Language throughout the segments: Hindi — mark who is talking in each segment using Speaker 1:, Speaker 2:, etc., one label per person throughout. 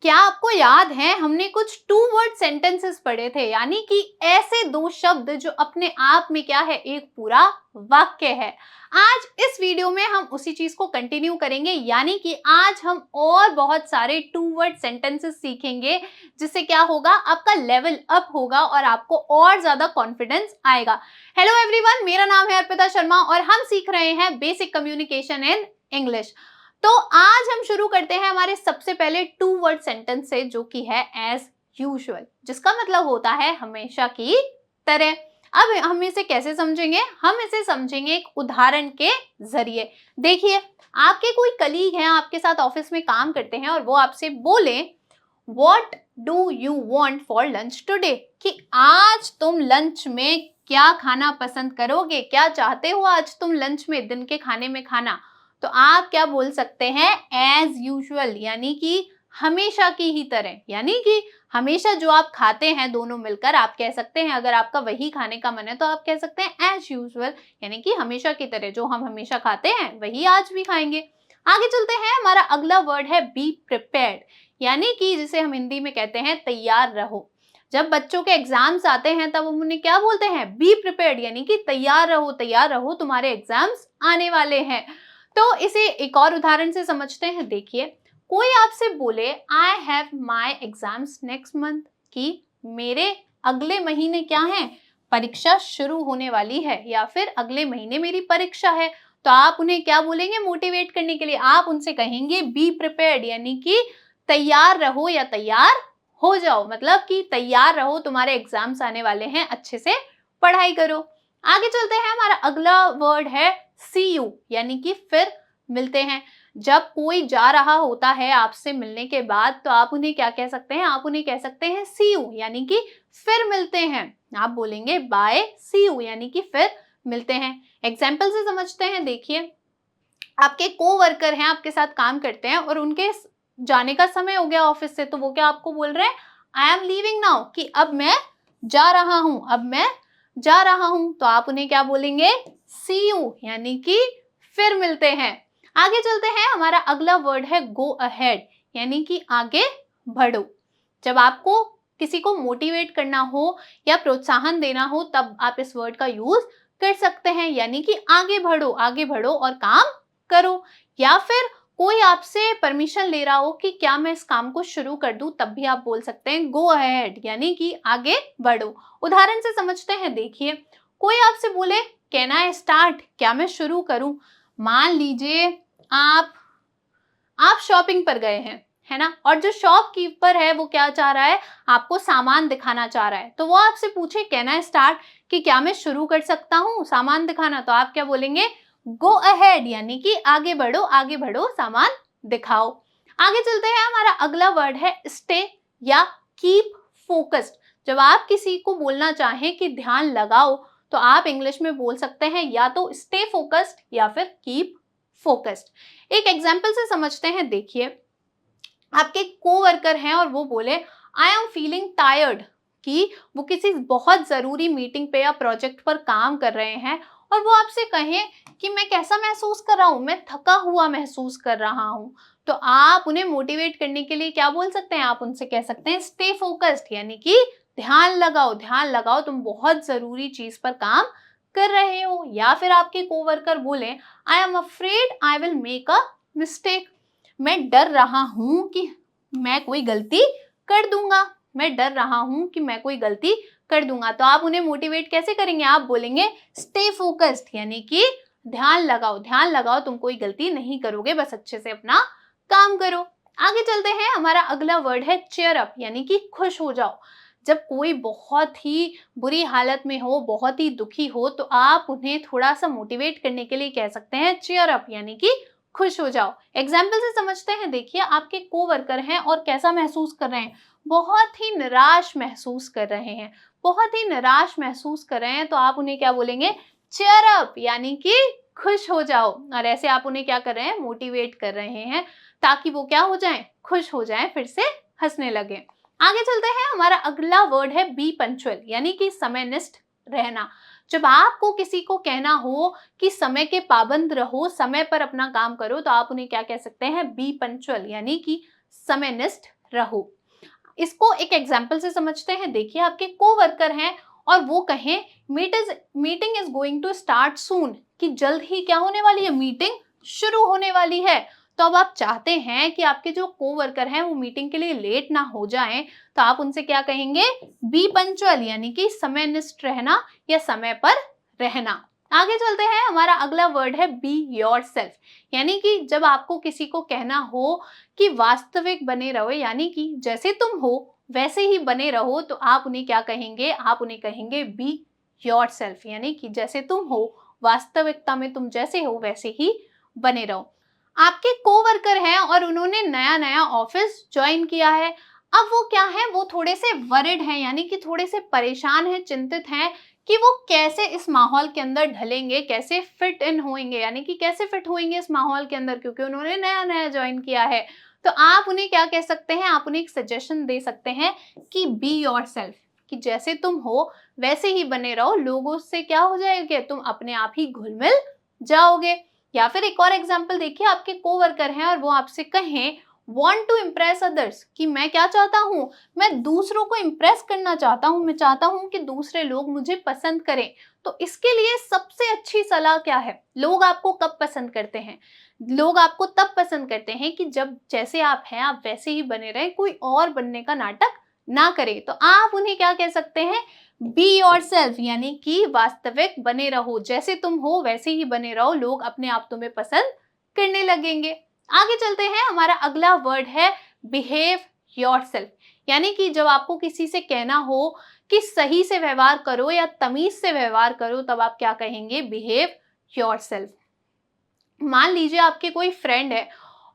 Speaker 1: क्या आपको याद है हमने कुछ टू वर्ड सेंटेंसेस पढ़े थे, यानी कि ऐसे दो शब्द जो अपने आप में क्या है, एक पूरा वाक्य है। आज इस वीडियो में हम उसी चीज को कंटिन्यू करेंगे, यानी कि आज हम और बहुत सारे टू वर्ड सेंटेंसेस सीखेंगे, जिससे क्या होगा, आपका लेवल अप होगा और आपको और ज्यादा कॉन्फिडेंस आएगा। हेलो एवरीवन, मेरा नाम है अर्पिता शर्मा और हम सीख रहे हैं बेसिक कम्युनिकेशन इन इंग्लिश। तो आज हम शुरू करते हैं हमारे सबसे पहले टू वर्ड सेंटेंस से, जो कि है एज यूजुअल, जिसका मतलब होता है हमेशा की तरह। अब हम इसे कैसे समझेंगे? हम इसे समझेंगे एक उदाहरण के जरिए। देखिए, आपके कोई कलीग हैं, आपके साथ ऑफिस में काम करते हैं और वो आपसे बोले What do you want for lunch today? कि आज तुम लंच में क्या खाना पसंद करोगे, क्या चाहते हो आज तुम लंच में, दिन के खाने में खाना। तो आप क्या बोल सकते हैं? एज यूजुअल, यानी कि हमेशा की ही तरह, यानी कि हमेशा जो आप खाते हैं दोनों मिलकर, आप कह सकते हैं, अगर आपका वही खाने का मन है तो आप कह सकते हैं एज यूजुअल, यानी कि हमेशा की तरह जो हम हमेशा खाते हैं वही आज भी खाएंगे। आगे चलते हैं, हमारा अगला वर्ड है बी प्रिपेयर्ड, यानी कि जिसे हम हिंदी में कहते हैं तैयार रहो। जब बच्चों के एग्जाम्स आते हैं तब हम उन्हें क्या बोलते हैं? बी प्रिपेयर्ड, यानी कि तैयार रहो, तुम्हारे एग्जाम्स आने वाले हैं। तो इसे एक और उदाहरण से समझते हैं। देखिए, कोई आपसे बोले I have my exams next month, कि मेरे अगले महीने क्या है, परीक्षा शुरू होने वाली है, या फिर अगले महीने मेरी परीक्षा है। तो आप उन्हें क्या बोलेंगे मोटिवेट करने के लिए? आप उनसे कहेंगे बी प्रिपेयर्ड, यानी कि तैयार रहो या तैयार हो जाओ, मतलब कि तैयार रहो, तुम्हारे एग्जाम्स आने वाले हैं, अच्छे से पढ़ाई करो। आगे चलते हैं, हमारा अगला वर्ड है सी यू, यानी कि फिर मिलते हैं। जब कोई जा रहा होता है आपसे मिलने के बाद, तो आप उन्हें क्या कह सकते हैं? आप उन्हें कह सकते हैं सी यू, यानी कि फिर मिलते हैं। आप बोलेंगे बाय सी यू, यानी कि फिर मिलते हैं। एग्जाम्पल से समझते हैं। देखिए, आपके कोवर्कर हैं, आपके साथ काम करते हैं और उनके जाने का समय हो गया ऑफिस से, तो वो क्या आपको बोल रहे हैं? आई एम लीविंग नाउ, कि अब मैं जा रहा हूं, अब मैं जा रहा हूं। तो आप उन्हें क्या बोलेंगे? सी यू, यानी कि फिर मिलते हैं। आगे चलते हैं, हमारा अगला वर्ड है गो अहेड, यानी कि आगे बढ़ो। जब आपको किसी को मोटिवेट करना हो या प्रोत्साहन देना हो, तब आप इस वर्ड का यूज कर सकते हैं, यानी कि आगे बढ़ो और काम करो। या फिर कोई आपसे परमिशन ले रहा हो कि क्या मैं इस काम को शुरू कर दूं, तब भी आप बोल सकते हैं गो अहेड, यानी कि आगे बढ़ो। उदाहरण से समझते हैं। देखिए, कोई आपसे बोले कैन आई स्टार्ट, क्या मैं शुरू करूं। मान लीजिए आप शॉपिंग पर गए हैं, है ना, और जो शॉपकीपर है वो क्या चाह रहा है? आपको सामान दिखाना चाह रहा है। तो वो आपसे पूछे कैन आई स्टार्ट, कि क्या मैं शुरू कर सकता हूँ सामान दिखाना, तो आप क्या बोलेंगे? गो अहेड, यानी कि आगे बढ़ो, सामान दिखाओ। आगे चलते हैं, हमारा अगला वर्ड है स्टे या कीप फोकस्ड। जब आप किसी को बोलना चाहें कि ध्यान लगाओ, तो आप इंग्लिश में बोल सकते हैं या तो स्टे फोकस्ड या फिर कीप फोकस्ड। एक एग्जाम्पल से समझते हैं। देखिए, आपके कोवर्कर हैं और वो बोले आई एम फीलिंग टायर्ड, कि वो किसी बहुत जरूरी मीटिंग पे या प्रोजेक्ट पर काम कर रहे हैं और वो आपसे कहें कि मैं कैसा महसूस कर रहा हूँ, मैं थका हुआ महसूस कर रहा हूँ। तो आप उन्हें मोटिवेट करने के लिए क्या बोल सकते हैं? आप उनसे कह सकते हैं स्टे फोकस्ड, यानी कि ध्यान लगाओ, तुम बहुत जरूरी चीज पर काम कर रहे हो। या फिर आपके कोवर्कर बोले I am afraid I will make a mistake, मैं डर रहा हूं कि मैं कोई गलती कर दूंगा, मैं डर रहा हूं कि मैं कोई गलती कर दूंगा। तो आप उन्हें मोटिवेट कैसे करेंगे? आप बोलेंगे स्टे फोकस्ड, यानी कि ध्यान लगाओ, तुम कोई गलती नहीं करोगे, बस अच्छे से अपना काम करो। आगे चलते हैं, हमारा अगला वर्ड है चेयर अप, यानी कि खुश हो जाओ। जब कोई बहुत ही बुरी हालत में हो, बहुत ही दुखी हो, तो आप उन्हें थोड़ा सा मोटिवेट करने के लिए कह सकते हैं चेयर अप, यानी कि खुश हो जाओ। एग्जाम्पल से समझते हैं। देखिए, आपके कोवर्कर हैं और कैसा महसूस कर रहे हैं? बहुत ही निराश महसूस कर रहे हैं, तो आप उन्हें क्या बोलेंगे? चेयर अप, यानी कि खुश हो जाओ। और ऐसे आप उन्हें क्या कर रहे हैं? मोटिवेट कर रहे हैं, ताकि वो क्या हो जाएं? खुश हो जाएं, फिर से हंसने लगे। आगे चलते हैं, हमारा अगला वर्ड है बी पंक्चुअल, यानी कि समयनिष्ठ रहना। जब आपको किसी को कहना हो कि समय के पाबंद रहो, समय पर अपना काम करो, तो आप उन्हें क्या कह सकते हैं? बी पंक्चुअल, यानी कि समयनिष्ठ रहो। इसको एक एग्जाम्पल से समझते हैं। देखिए, आपके कोवर्कर हैं और वो कहें meeting is going to start soon, कि जल्द ही क्या होने वाली है, मीटिंग शुरू होने वाली है। तो अब आप चाहते हैं कि आपके जो कोवर्कर हैं वो मीटिंग के लिए लेट ना हो जाएं, तो आप उनसे क्या कहेंगे, बी पंक्चुअल, यानी कि समयनिष्ठ रहना या समय पर रहना। आगे चलते हैं, हमारा अगला वर्ड है बी योरसेल्फ, यानी कि जब आपको किसी को कहना हो कि वास्तविक बने रहो, यानी कि जैसे तुम हो वैसे ही बने रहो, तो आप उन्हें क्या कहेंगे, आप उन्हें कहेंगे बी योरसेल्फ, यानी कि जैसे तुम हो वास्तविकता में तुम जैसे हो वैसे ही बने रहो। आपके कोवर्कर हैं और उन्होंने नया नया ऑफिस ज्वाइन किया है। अब वो क्या है, वो थोड़े से वरिड हैं, यानी कि थोड़े से परेशान हैं, चिंतित हैं कि वो कैसे इस माहौल के अंदर ढलेंगे, कैसे फिट इन होंगे, यानी कि कैसे फिट होंगे इस माहौल के अंदर, क्योंकि उन्होंने नया नया ज्वाइन किया है। तो आप उन्हें क्या कह सकते हैं, आप उन्हें एक सजेशन दे सकते हैं कि बी योरसेल्फ, कि जैसे तुम हो वैसे ही बने रहो, लोगों से क्या हो जाएगा, तुम अपने आप ही घुल मिल जाओगे। या फिर एक और एग्जाम्पल देखिए, आपके कोवर्कर हैं और वो आपसे कहें want to impress others, कि मैं क्या चाहता हूँ, मैं दूसरों को इम्प्रेस करना चाहता हूँ, मैं चाहता हूँ कि दूसरे लोग मुझे पसंद करें। तो इसके लिए सबसे अच्छी सलाह क्या है, लोग आपको कब पसंद करते हैं, लोग आपको तब पसंद करते हैं कि जब जैसे आप हैं आप वैसे ही बने रहें, कोई और बनने का नाटक ना करे। तो आप उन्हें क्या कह सकते हैं, बी योरसेल्फ, यानी कि वास्तविक बने रहो, जैसे तुम हो वैसे ही बने रहो, लोग अपने आप तुम्हें पसंद करने लगेंगे। आगे चलते हैं, हमारा अगला वर्ड है बिहेव योरसेल्फ, यानी कि जब आपको किसी से कहना हो कि सही से व्यवहार करो या तमीज से व्यवहार करो, तब आप क्या कहेंगे, बिहेव योरसेल्फ। मान लीजिए आपके कोई फ्रेंड है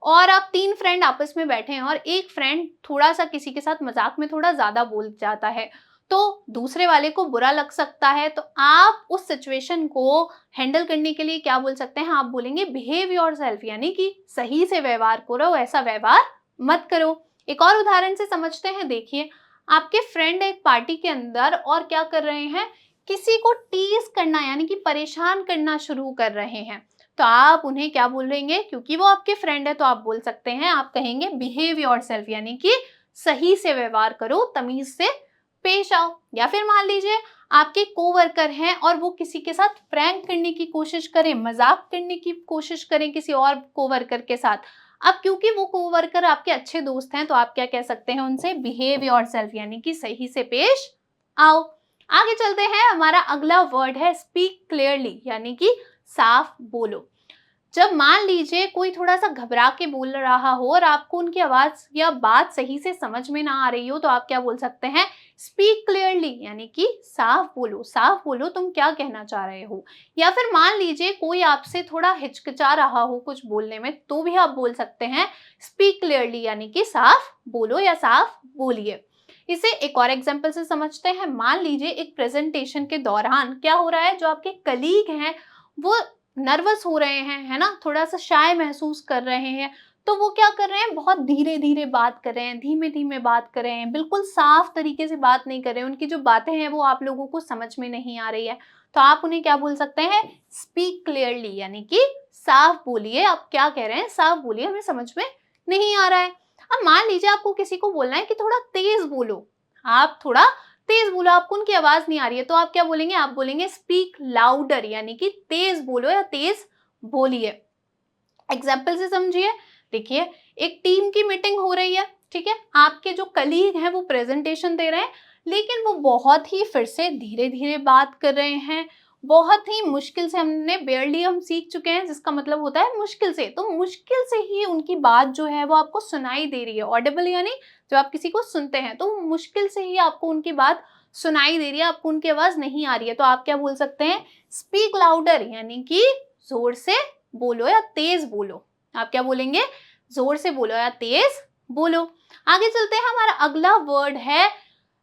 Speaker 1: और आप 3 फ्रेंड आपस में बैठे हैं और एक फ्रेंड थोड़ा सा किसी के साथ मजाक में थोड़ा ज्यादा बोल जाता है, तो दूसरे वाले को बुरा लग सकता है। तो आप उस सिचुएशन को हैंडल करने के लिए क्या बोल सकते हैं, आप बोलेंगे बिहेव योरसेल्फ, यानी कि सही से व्यवहार करो, ऐसा व्यवहार मत करो। एक और उदाहरण से समझते हैं। देखिए, आपके फ्रेंड एक पार्टी के अंदर और क्या कर रहे हैं, किसी को टीज करना यानी कि परेशान करना शुरू कर रहे हैं। तो आप उन्हें क्या बोलेंगे, क्योंकि वो आपके फ्रेंड है तो आप बोल सकते हैं, आप कहेंगे बिहेव योरसेल्फ, यानी कि सही से व्यवहार करो, तमीज से पेश आओ। या फिर मान लीजिए आपके कोवर्कर हैं और वो किसी के साथ प्रैंक करने की कोशिश करें, मजाक करने की कोशिश करें किसी और कोवर्कर के साथ। अब क्योंकि वो कोवर्कर आपके अच्छे दोस्त हैं, तो आप क्या कह सकते हैं उनसे, बिहेव योरसेल्फ, यानी कि सही से पेश आओ। आगे चलते हैं, हमारा अगला वर्ड है स्पीक क्लियरली, यानी कि साफ बोलो। जब मान लीजिए कोई थोड़ा सा घबरा के बोल रहा हो और आपको उनकी आवाज या बात सही से समझ में ना आ रही हो, तो आप क्या बोल सकते हैं, स्पीक क्लियरली, यानी कि साफ बोलो, साफ बोलो तुम क्या कहना चाह रहे हो। या फिर मान लीजिए कोई आपसे थोड़ा हिचकिचा रहा हो कुछ बोलने में, तो भी आप बोल सकते हैं स्पीक क्लियरली, यानी कि साफ बोलो या साफ बोलिए। इसे एक और एग्जाम्पल से समझते हैं। मान लीजिए एक प्रेजेंटेशन के दौरान क्या हो रहा है, जो आपके कलीग हैं वो नर्वस हो रहे हैं, है ना, थोड़ा सा शाय महसूस कर रहे हैं, तो वो क्या कर रहे हैं, बहुत धीरे धीरे बात कर रहे हैं, धीमे धीमे बात कर रहे हैं, बिल्कुल साफ तरीके से बात नहीं कर रहे हैं, उनकी जो बातें हैं वो आप लोगों को समझ में नहीं आ रही है। तो आप उन्हें क्या बोल सकते हैं, स्पीक क्लियरली, यानी कि साफ बोलिए, आप क्या कह रहे हैं, साफ बोलिए, हमें समझ में नहीं आ रहा है। अब मान लीजिए आपको किसी को बोलना है कि थोड़ा तेज बोलो, आप थोड़ा तेज बोलो, आपको उनकी आवाज नहीं आ रही है, तो आप क्या बोलेंगे, आप बोलेंगे स्पीक लाउडर, यानी कि तेज बोलो या तेज बोलिए। एग्जाम्पल से समझिए। देखिए, एक टीम की मीटिंग हो रही है, ठीक है, आपके जो कलीग हैं वो प्रेजेंटेशन दे रहे हैं, लेकिन वो बहुत ही फिर से धीरे धीरे बात कर रहे हैं, बहुत ही मुश्किल से, हमने बेयरली हम सीख चुके हैं जिसका मतलब होता है मुश्किल से, तो मुश्किल से ही उनकी बात जो है वो आपको सुनाई दे रही है। ऑडिबल यानी जब आप किसी को सुनते हैं तो मुश्किल से ही आपको उनकी बात सुनाई दे रही है, आपको उनकी आवाज नहीं आ रही है, तो आप क्या बोल सकते हैं, स्पीक लाउडर, यानी कि जोर से बोलो या तेज बोलो। आप क्या बोलेंगे, जोर से बोलो या तेज बोलो। आगे चलते हैं, हमारा अगला वर्ड है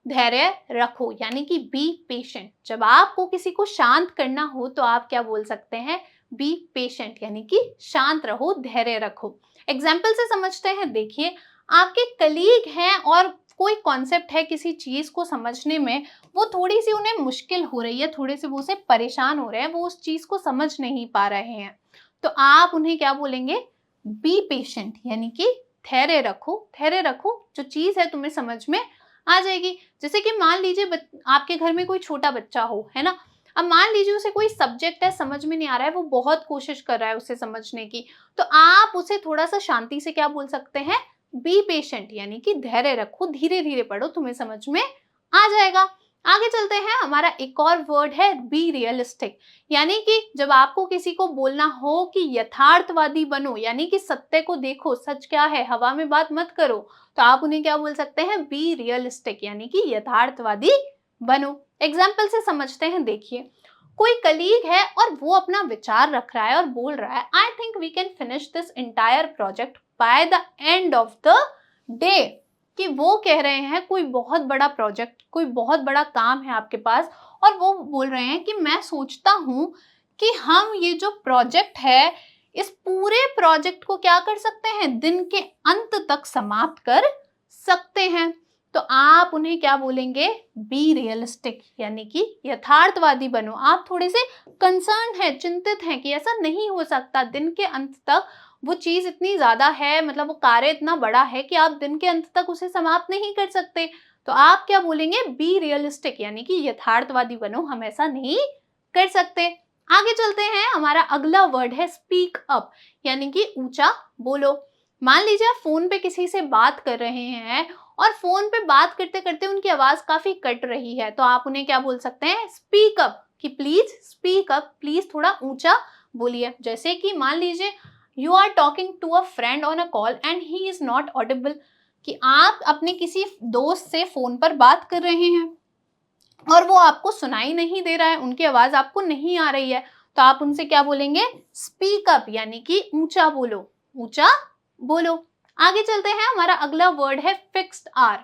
Speaker 1: धैर्य रखो, यानी कि बी पेशेंट। जब आपको किसी को शांत करना हो तो आप क्या बोल सकते हैं, बी पेशेंट, यानी कि शांत रहो, धैर्य रखो। एग्जाम्पल से समझते हैं। देखिए, आपके कलीग हैं और कोई कॉन्सेप्ट है किसी चीज को समझने में, वो थोड़ी सी उन्हें मुश्किल हो रही है, थोड़े से वो से परेशान हो रहे हैं, वो उस चीज को समझ नहीं पा रहे हैं, तो आप उन्हें क्या बोलेंगे, बी पेशेंट, यानी कि धैर्य रखो, जो चीज है तुम्हें समझ में आ जाएगी। जैसे कि मान लीजिए आपके घर में कोई छोटा बच्चा हो, है ना। अब मान लीजिए उसे कोई सब्जेक्ट है समझ में नहीं आ रहा है, वो बहुत कोशिश कर रहा है उसे समझने की, तो आप उसे थोड़ा सा शांति से क्या बोल सकते हैं, बी पेशेंट, यानी कि धैर्य रखो, धीरे धीरे पढ़ो, तुम्हें समझ में आ जाएगा। आगे चलते हैं, हमारा एक और वर्ड है बी रियलिस्टिक, यानी कि जब आपको किसी को बोलना हो कि यथार्थवादी बनो, यानी कि सत्य को देखो, सच क्या है, हवा में बात मत करो, तो आप उन्हें क्या बोल सकते हैं, बी रियलिस्टिक, यानी कि यथार्थवादी बनो। एग्जाम्पल से समझते हैं, देखिए कोई कलीग है और वो अपना विचार रख रहा है और बोल रहा है, I think we can finish this entire project by the end of the day, कि वो कह रहे हैं कोई बहुत बड़ा प्रोजेक्ट, कोई बहुत बड़ा काम है आपके पास, और वो बोल रहे हैं कि मैं सोचता हूं कि हम ये जो प्रोजेक्ट है, इस पूरे प्रोजेक्ट को क्या कर सकते हैं, दिन के अंत तक समाप्त कर सकते हैं। तो आप उन्हें क्या बोलेंगे, बी रियलिस्टिक, यानी कि यथार्थवादी बनो। आप थोड़े से कंसर्न है, चिंतित हैं कि ऐसा नहीं हो सकता, दिन के अंत तक वो चीज इतनी ज्यादा है, मतलब वो कार्य इतना बड़ा है कि आप दिन के अंत तक उसे समाप्त नहीं कर सकते। तो आप क्या बोलेंगे, बी रियलिस्टिक, यानी कि यथार्थवादी बनो, हम ऐसा नहीं कर सकते। आगे चलते हैं, हमारा अगला वर्ड है स्पीक अप, यानी कि ऊंचा बोलो। मान लीजिए आप फोन पे किसी से बात कर रहे हैं और फोन पे बात करते करते उनकी आवाज काफी कट रही है, तो आप उन्हें क्या बोल सकते हैं, स्पीक अप, कि प्लीज स्पीक अप, प्लीज थोड़ा ऊंचा बोलिए। जैसे कि मान लीजिए you are talking to a friend on a call and he is not audible, कि आप अपने किसी दोस्त से फोन पर बात कर रहे हैं और वो आपको सुनाई नहीं दे रहा है, उनकी आवाज आपको नहीं आ रही है, तो आप उनसे क्या बोलेंगे, स्पीक अप, यानी कि ऊंचा बोलो, ऊंचा बोलो। आगे चलते हैं, हमारा अगला वर्ड है फिक्स्ड आवर।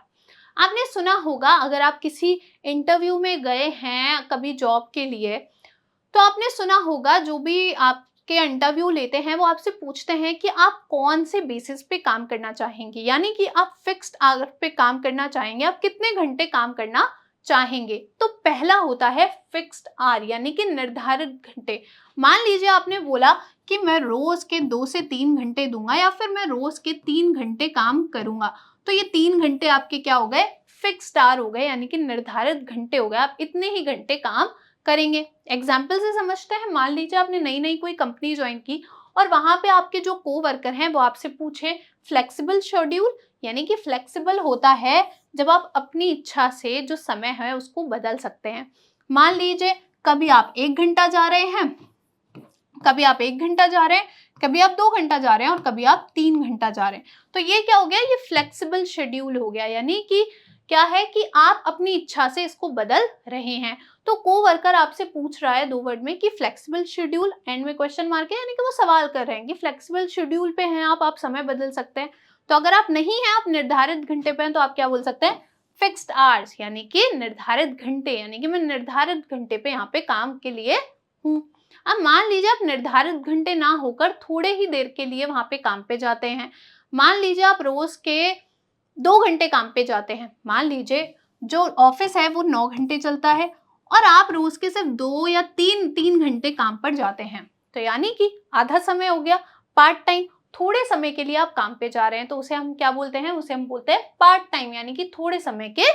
Speaker 1: आपने सुना होगा, अगर आप किसी इंटरव्यू में गए हैं कभी जॉब के लिए, तो आपने सुना होगा जो भी आपके इंटरव्यू लेते हैं वो आपसे पूछते हैं कि आप कौन से बेसिस पे काम करना चाहेंगे, यानी कि आप फिक्स्ड आवर पे काम करना चाहेंगे, आप कितने घंटे काम करना चाहेंगे। तो पहला होता है फिक्स्ड आवर, यानी कि निर्धारित घंटे। मान लीजिए आपने बोला कि मैं रोज के 2 से 3 घंटे दूंगा, या फिर मैं रोज के 3 घंटे काम करूंगा, तो ये 3 घंटे आपके क्या हो गए, फिक्स्ड आवर हो गए, यानी कि निर्धारित घंटे हो गए, आप इतने ही घंटे काम करेंगे। एग्जाम्पल से समझते हैं, मान लीजिए आपने नई नई कोई कंपनी ज्वाइन की और वहां पे आपके जो कोवर्कर हैं वो आपसे पूछे फ्लेक्सिबल शेड्यूल, यानी कि फ्लेक्सिबल होता है जब आप अपनी इच्छा से जो समय है उसको बदल सकते हैं। मान लीजिए कभी आप 1 घंटा जा रहे हैं, कभी आप 1 घंटा जा रहे हैं, कभी आप 2 घंटा जा रहे हैं और कभी आप 3 घंटा जा रहे हैं, तो ये क्या हो गया, ये फ्लेक्सिबल शेड्यूल हो गया, यानी कि क्या है कि आप अपनी इच्छा से इसको बदल रहे हैं। तो कोवर्कर आपसे पूछ रहा है 2 वर्ड में कि फ्लेक्सिबल शेड्यूल, एंड में क्वेश्चन मार्क है, यानी कि वो सवाल कर रहे हैं कि फ्लेक्सिबल शेड्यूल पे हैं आप समय बदल सकते हैं। तो अगर आप नहीं हैं, आप निर्धारित घंटे पे हैं, तो आप क्या बोल सकते हैं, फिक्स्ड आवर्स, यानी कि निर्धारित घंटे, यानी कि मैं निर्धारित घंटे पे यहाँ पे काम के लिए हूँ। अब मान लीजिए आप निर्धारित घंटे ना होकर थोड़े ही देर के लिए वहां पे काम पे जाते हैं। मान लीजिए आप रोज के 2 घंटे काम पे जाते हैं, मान लीजिए जो ऑफिस है वो 9 घंटे चलता है और आप रोज के सिर्फ 2 या 3 घंटे काम पर जाते हैं, तो यानी कि आधा समय हो गया, पार्ट टाइम, थोड़े समय के लिए आप काम पे जा रहे हैं, तो उसे हम क्या बोलते हैं, उसे हम बोलते हैं पार्ट टाइम, यानी कि थोड़े समय के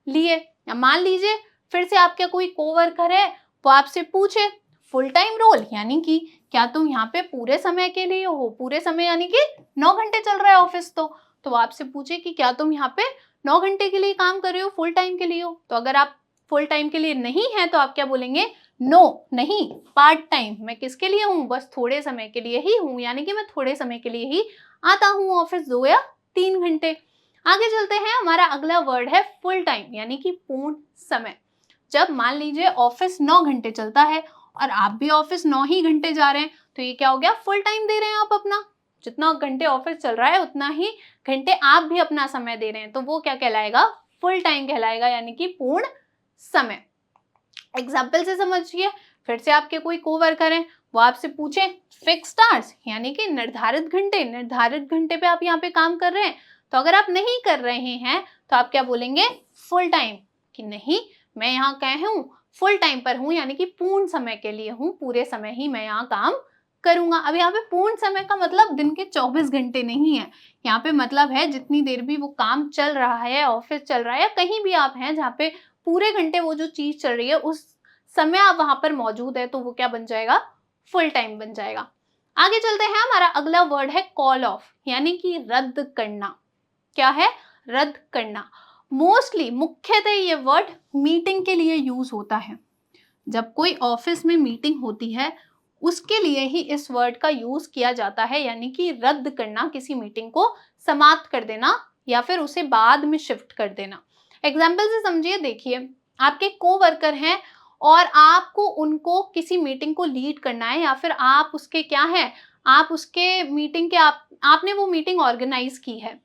Speaker 1: लिए। या मान लीजिए फिर से आपका कोई कोवर्कर है, वो आपसे पूछे फुल टाइम रोल, यानी कि क्या तुम यहाँ पे पूरे समय के लिए हो, पूरे समय यानी कि 9 घंटे चल रहा है ऑफिस, तो आपसे पूछे कि क्या तुम यहाँ पे 9 घंटे के लिए काम कर रहे हो, फुल टाइम के लिए हो, तो अगर आप फुल टाइम के लिए नहीं है तो आप क्या बोलेंगे, नो, नहीं, पार्ट टाइम, मैं किसके लिए हूँ, बस थोड़े समय के लिए ही हूँ, यानी कि मैं थोड़े समय के लिए ही आता हूँ ऑफिस, 2 या 3 घंटे। आगे चलते हैं, हमारा अगला वर्ड है फुल टाइम, यानी कि पूर्ण समय। जब मान लीजिए ऑफिस 9 घंटे चलता है और आप भी ऑफिस 9 ही घंटे जा रहे हैं, तो ये क्या हो गया, फुल टाइम दे रहे हैं आप अपना, जितना घंटे ऑफिस चल रहा है उतना ही घंटे आप भी अपना समय दे रहे हैं, तो वो क्या कहलाएगा, फुल टाइम कहलाएगा, यानी कि पूर्ण समय। एग्जाम्पल से समझिए, फिर से आपके कोई कोवर्कर हैं, वो आपसे पूछे फिक्स्ड आवर्स, यानी कि निर्धारित घंटे पे आप यहाँ पे काम कर रहे हैं, तो अगर आप नहीं कर रहे हैं तो आप क्या बोलेंगे, फुल टाइम, कि नहीं, मैं यहाँ कहे हूँ फुल टाइम पर हूँ, यानी कि पूर्ण समय के लिए हूँ, पूरे समय ही मैं यहाँ काम करूंगा। अब यहाँ पे पूर्ण समय का मतलब दिन के 24 घंटे नहीं है, यहाँ पे मतलब है जितनी देर भी वो काम चल रहा है, ऑफिस चल रहा है या कहीं भी आप हैं जहाँ पे पूरे घंटे वो जो चीज चल रही है उस समय आप वहां पर मौजूद है, तो वो क्या बन जाएगा, फुल टाइम बन जाएगा। आगे चलते हैं, हमारा अगला वर्ड है कॉल ऑफ, यानी कि रद्द करना। क्या है, रद्द करना। मोस्टली मुख्यतः ये वर्ड मीटिंग के लिए यूज होता है। जब कोई ऑफिस में मीटिंग होती है उसके लिए ही इस वर्ड का यूज किया जाता है, यानी कि रद्द करना, किसी मीटिंग को समाप्त कर देना या फिर उसे बाद में शिफ्ट कर देना। एग्जाम्पल से समझिए, देखिए आपके कोवर्कर हैं और आपको उनको किसी मीटिंग को लीड करना है या फिर आप उसके क्या है, आप उसके मीटिंग के आपने वो मीटिंग ऑर्गेनाइज की है।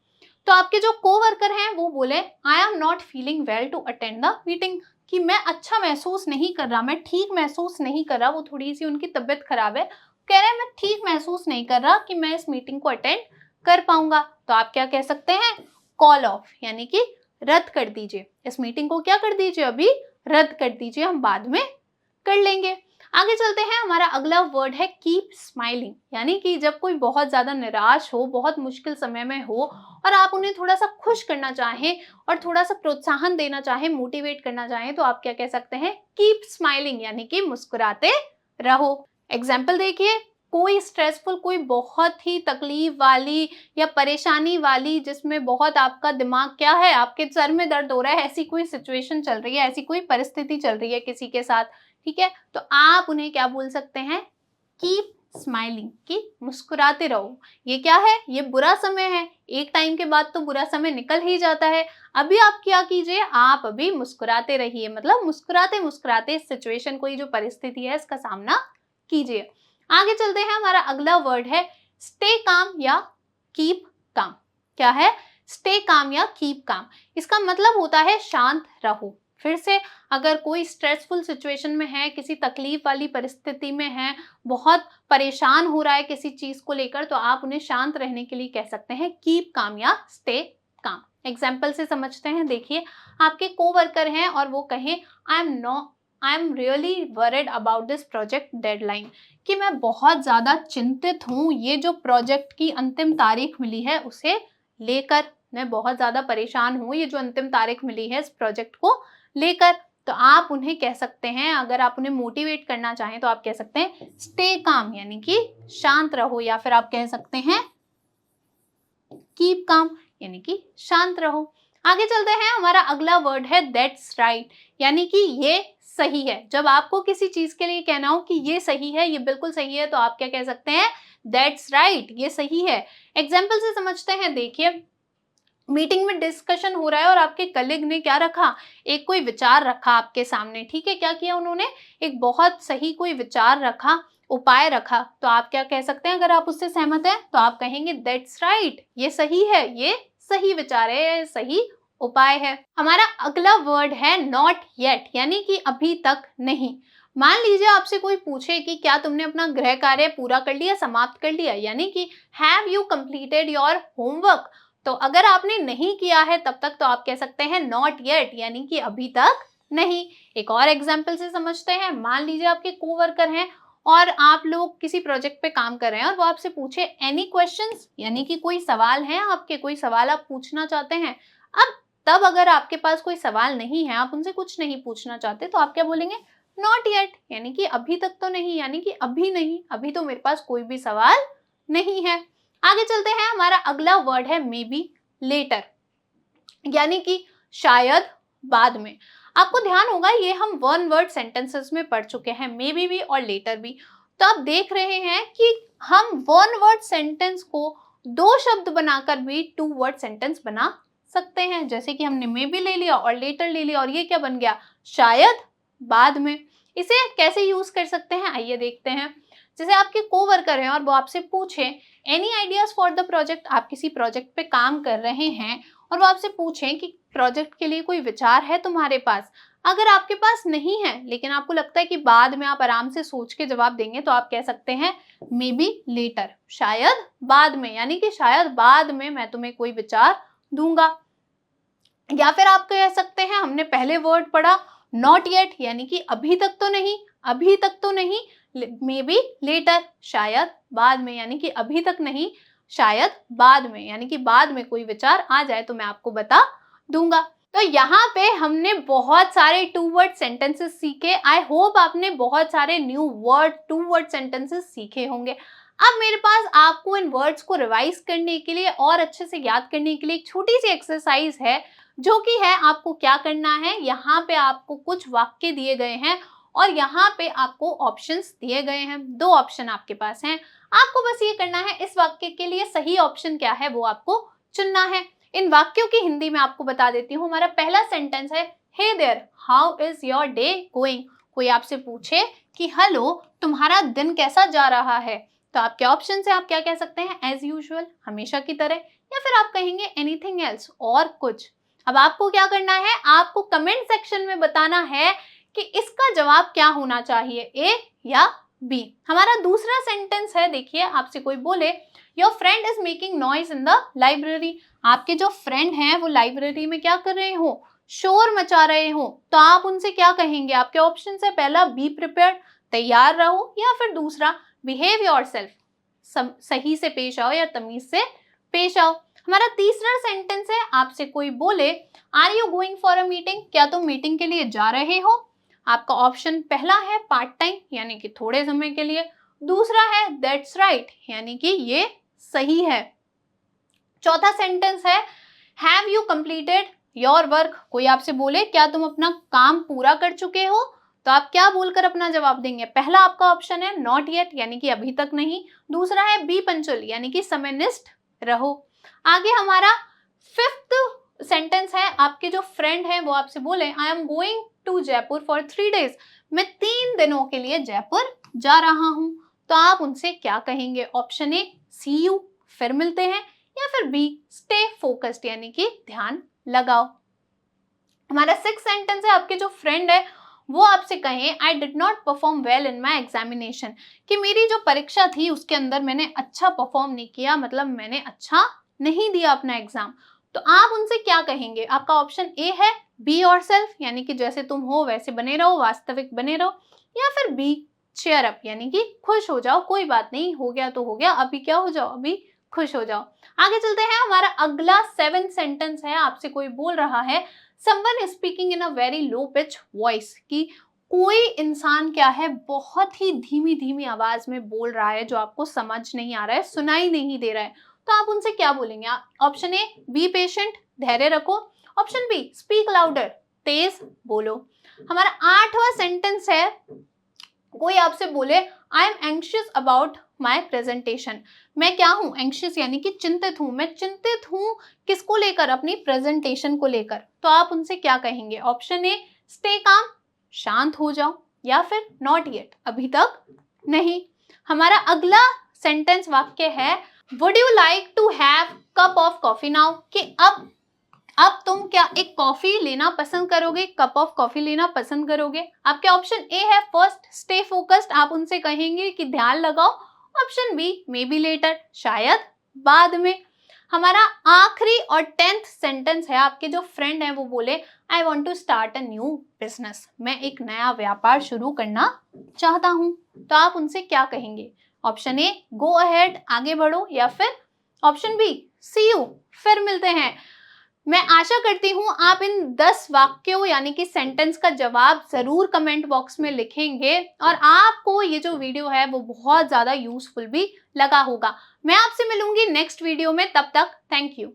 Speaker 1: तो आपके जो कोवर्कर हैं वो बोले I am not feeling well to attend the meeting, कि मैं अच्छा महसूस नहीं कर रहा, मैं ठीक महसूस नहीं कर रहा, वो थोड़ी सी उनकी तबीयत खराब है, कह रहे हैं मैं ठीक महसूस नहीं कर रहा कि मैं इस मीटिंग को अटेंड कर पाऊंगा। तो आप क्या कह सकते हैं, कॉल ऑफ, यानी कि रद्द कर दीजिए, इस मीटिंग को क्या कर दीजिए, अभी रद्द कर दीजिए, हम बाद में कर लेंगे। आगे चलते हैं, हमारा अगला वर्ड है कीप स्माइलिंग, यानी कि जब कोई बहुत ज्यादा निराश हो, बहुत मुश्किल समय में हो और आप उन्हें थोड़ा सा खुश करना चाहें और थोड़ा सा प्रोत्साहन देना चाहें, मोटिवेट करना चाहें, तो आप क्या कह सकते हैं, कीप स्माइलिंग, यानी कि मुस्कुराते रहो। एग्जाम्पल देखिए, कोई स्ट्रेसफुल, कोई बहुत ही तकलीफ वाली या परेशानी वाली, जिसमें बहुत आपका दिमाग क्या है, आपके सर में दर्द हो रहा है, ऐसी कोई सिचुएशन चल रही है, ऐसी कोई परिस्थिति चल रही है किसी के साथ, ठीक है, तो आप उन्हें क्या बोल सकते हैं, कीप स्माइलिंग, कि मुस्कुराते रहो। ये क्या है, ये बुरा समय है, एक टाइम के बाद तो बुरा समय निकल ही जाता है, अभी आप क्या कीजिए, आप अभी मुस्कुराते रहिए, मतलब मुस्कुराते मुस्कुराते इस सिचुएशन, कोई जो परिस्थिति है इसका सामना कीजिए। आगे चलते हैं, हमारा अगला वर्ड है स्टे काम या कीप काम। क्या है, स्टे काम या कीप काम, इसका मतलब होता है शांत रहो। फिर से, अगर कोई स्ट्रेसफुल सिचुएशन में है, किसी तकलीफ वाली परिस्थिति में है, बहुत परेशान हो रहा है किसी चीज को लेकर, तो आप उन्हें शांत रहने के लिए कह सकते हैं कीप काम या स्टे काम। एग्जाम्पल से समझते हैं, देखिए आपके कोवर्कर हैं और वो कहें I am really worried about this project deadline, कि मैं बहुत ज्यादा चिंतित हूँ, ये जो प्रोजेक्ट की अंतिम तारीख मिली है उसे लेकर मैं बहुत ज्यादा परेशान हूँ, ये जो अंतिम तारीख मिली है इस प्रोजेक्ट को लेकर। तो आप उन्हें कह सकते हैं, अगर आप उन्हें मोटिवेट करना चाहें तो आप कह सकते हैं स्टे काम, यानी कि शांत रहो, या फिर आप कह सकते हैं कीप काम, यानी कि शांत रहो। आगे चलते हैं, हमारा अगला वर्ड है दैट्स राइट, यानी कि ये सही है। जब आपको किसी चीज के लिए कहना हो कि ये सही है, ये बिल्कुल सही है, तो आप क्या कह सकते हैं, दैट्स राइट, ये सही है। एग्जाम्पल से समझते हैं, देखिए मीटिंग में डिस्कशन हो रहा है और आपके कलीग ने क्या रखा, एक कोई विचार रखा आपके सामने, ठीक है, क्या किया उन्होंने, एक बहुत सही कोई विचार रखा, उपाय रखा, तो आप क्या कह सकते हैं, अगर आप उससे सहमत हैं तो आप कहेंगे दैट्स राइट, ये सही है, ये सही विचार है, ये सही उपाय है। हमारा अगला वर्ड है नॉट येट, यानी कि अभी तक नहीं। मान लीजिए आपसे कोई पूछे कि क्या तुमने अपना गृह कार्य पूरा कर लिया, समाप्त कर लिया, यानी कि have you completed your homework, तो अगर आपने नहीं किया है तब तक तो आप कह सकते हैं नॉट येट, यानी कि अभी तक नहीं। एक और एग्जाम्पल से समझते हैं, मान लीजिए आपके कोवर्कर हैं और आप लोग किसी प्रोजेक्ट पे काम कर रहे हैं और वो आपसे पूछे एनी क्वेश्चंस, यानी कि कोई सवाल है आपके, कोई सवाल आप पूछना चाहते हैं। अब तब अगर आपके पास कोई सवाल नहीं है, आप उनसे कुछ नहीं पूछना चाहते, तो आप क्या बोलेंगे, नॉट येट, यानी कि अभी तक तो नहीं, यानी कि अभी नहीं, अभी तो मेरे पास कोई भी सवाल नहीं है। आगे चलते हैं, हमारा अगला वर्ड है मे बी लेटर, यानी कि शायद बाद में। आपको ध्यान होगा ये हम वन वर्ड सेंटेंसेस में पढ़ चुके हैं, मे बी भी और लेटर भी। तो आप देख रहे हैं कि हम वन वर्ड सेंटेंस को दो शब्द बनाकर भी टू वर्ड सेंटेंस बना सकते हैं, जैसे कि हमने मे बी ले लिया और लेटर ले लिया, और ये क्या बन गया, शायद बाद में। इसे कैसे यूज कर सकते हैं, आइए देखते हैं। जैसे आपके कोवर्कर हैं और वो आपसे पूछे any ideas for the project, आप किसी प्रोजेक्ट पे काम कर रहे हैं और वो आपसे पूछें कि प्रोजेक्ट के लिए कोई विचार है तुम्हारे पास। अगर आपके पास नहीं है लेकिन आपको लगता है कि बाद में आप आराम से सोच के जवाब देंगे, तो आप कह सकते हैं मे बी लेटर, शायद बाद में, यानी कि शायद बाद में मैं तुम्हें कोई विचार दूंगा। या फिर आप कह सकते हैं, हमने पहले वर्ड पढ़ा नॉट येट, यानी कि अभी तक तो नहीं, अभी तक तो नहीं, मे बी लेटर, शायद बाद में, यानी कि अभी तक नहीं, शायद बाद में, यानी कि बाद में कोई विचार आ जाए तो मैं आपको बता दूंगा। तो यहाँ पे हमने बहुत सारे टू वर्ड सेंटेंसेस सीखे। आई होप आपने बहुत सारे new word, two word sentences सीखे होंगे। अब मेरे पास आपको इन वर्ड्स को रिवाइज करने के लिए और अच्छे से याद करने के लिए एक छोटी सी एक्सरसाइज है, जो कि है आपको क्या करना है, यहाँ पे आपको कुछ वाक्य दिए गए हैं और यहाँ पे आपको ऑप्शंस दिए गए हैं। 2 ऑप्शन आपके पास हैं। आपको बस ये करना है, इस वाक्य के लिए सही ऑप्शन क्या है वो आपको चुनना है। इन वाक्यों की हिंदी में आपको बता देती हूँ। हमारा पहला सेंटेंस है, hey there, how is your day going. कोई आपसे पूछे कि हेलो, तुम्हारा दिन कैसा जा रहा है, तो आपके ऑप्शन से आप क्या कह सकते हैं, एज यूजुअल, हमेशा की तरह, या फिर आप कहेंगे एनीथिंग एल्स, और कुछ। अब आपको क्या करना है, आपको कमेंट सेक्शन में बताना है कि इसका जवाब क्या होना चाहिए, ए या बी। हमारा दूसरा सेंटेंस है, देखिए आपसे कोई बोले, your friend is making noise in the library. आपके जो फ्रेंड हैं वो लाइब्रेरी में क्या कर रहे हो, शोर मचा रहे हो, तो आप उनसे क्या कहेंगे। आपके ऑप्शन है, पहला बी प्रिपेयर्ड, तैयार रहो, या फिर दूसरा बिहेव योरसेल्फ, सही से पेश आओ या तमीज से पेश आओ। हमारा तीसरा सेंटेंस है, आपसे कोई बोले, are you going for a meeting, क्या तुम मीटिंग के लिए जा रहे हो। आपका ऑप्शन पहला है पार्ट टाइम, यानी कि थोड़े समय के लिए। दूसरा है दैट्स राइट, यानी कि ये सही है। चौथा सेंटेंस है, have you completed your work. कोई आपसे बोले, क्या तुम अपना काम पूरा कर चुके हो, तो आप क्या बोलकर अपना जवाब देंगे। पहला आपका ऑप्शन है नॉट येट, यानी कि अभी तक नहीं। दूसरा है बी पंचुअल, यानी कि समयनिष्ठ रहो। आगे हमारा फिफ्थ सेंटेंस है, आपके जो फ्रेंड है वो आपसे बोले, I am going to Jaipur for 3 days, मैं 3 दिनों के लिए जयपुर जा रहा हूं, तो आप उनसे क्या कहेंगे। ऑप्शन ए सी यू, फिर मिलते हैं, या फिर बी स्टे फोकस्ड, यानी कि ध्यान लगाओ। हमारा सिक्स सेंटेंस है, आपके जो फ्रेंड है वो आपसे कहें, I did not perform well in my examination, कि मेरी जो परीक्षा थी उसके अंदर मैंने अच्छा परफॉर्म नहीं किया, मतलब मैंने अच्छा नहीं दिया अपना एग्जाम, तो आप उनसे क्या कहेंगे। आपका ऑप्शन ए है बी योरसेल्फ, यानी कि जैसे तुम हो वैसे बने रहो, वास्तविक बने रहो, या फिर बी चेयर अप, यानी कि खुश हो जाओ, कोई बात नहीं, हो गया तो हो गया, अभी क्या हो जाओ, अभी खुश हो जाओ। आगे चलते हैं, हमारा अगला 7th सेंटेंस है, आपसे कोई बोल रहा है, someone speaking in a very low pitch voice, कि कोई इंसान क्या है बहुत ही धीमी धीमी आवाज में बोल रहा है, जो आपको समझ नहीं आ रहा है, सुनाई नहीं दे रहा है, तो आप उनसे क्या बोलेंगे। ऑप्शन ए बी पेशेंट, धैर्य रखो। ऑप्शन बी स्पीक लाउडर, तेज बोलो। हमारा 8वां सेंटेंस है, कोई आपसे बोले, I M anxious about my presentation, मैं क्या हूं, एंग्शियस यानी कि चिंतित हूं, मैं चिंतित हूं किसको लेकर, अपनी प्रेजेंटेशन को लेकर, तो आप उनसे क्या कहेंगे। ऑप्शन ए स्टे काम, शांत हो जाओ, या फिर नॉट येट, अभी तक नहीं। हमारा अगला सेंटेंस वाक्य है, would you like to have cup of coffee now, कि अब तुम क्या एक कॉफी लेना पसंद करोगे, कप ऑफ कॉफी लेना पसंद करोगे। आपके ऑप्शन ए है फर्स्ट स्टे फोकस्ड, आप उनसे कहेंगे कि ध्यान लगाओ। Option B maybe later, शायद बाद में। हमारा आखिरी और 10th सेंटेंस है, आपके जो फ्रेंड है वो बोले, I want to start a new business, मैं एक नया व्यापार शुरू करना चाहता हूं, तो आप उनसे क्या कहेंगे। ऑप्शन ए गो अहेड, आगे बढ़ो, या फिर ऑप्शन बी सी यू, फिर मिलते हैं। मैं आशा करती हूं आप इन 10 वाक्यों यानी कि सेंटेंस का जवाब जरूर कमेंट बॉक्स में लिखेंगे और आपको ये जो वीडियो है वो बहुत ज्यादा यूजफुल भी लगा होगा। मैं आपसे मिलूंगी नेक्स्ट वीडियो में, तब तक थैंक यू।